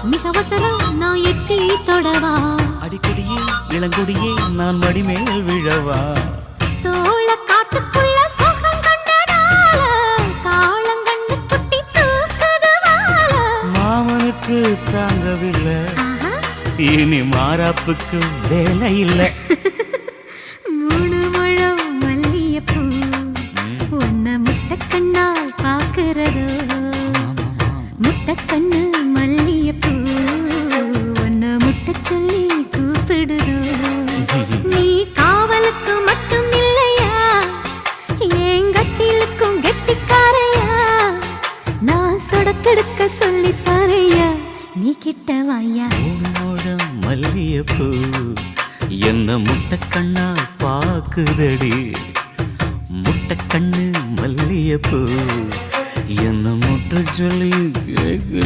மிக அவசரம் நான் எட்டி தொடவா அடிக்கொடியே இளங்கொடியே நான் மடிமேல் விழவா சோழ காட்டுக்குள்ள சுகம் கண்டதால காளங்கண்ணு குட்டி தூக்குது வாழ மாமனுக்கு தாங்கவில்லை இனி மாறாப்புக்கு வேலை இல்லை மூணு முழம் மல்லியப்பூ உன்னை முட்டக்கண்ணால் பாக்குறதோ முட்டக்கண்ணு மல்லியப்பூ உன்னை முட்ட சொல்லி கூப்பிடுதோ நீ காவலுக்கு மட்டும் இல்லையா எங்கட்டிலுக்கும் கெட்டிக்காரையா நான் சொடக்கெடுக்க சொல்லி தரையா நீ கிட்ட வாயா மல்லியப்பூ என்ன முட்டக்கண்ணா பாக்குதடி முட்டக்கண்ணு மல்லியப்பூ என்ன முட்ட சொல்லி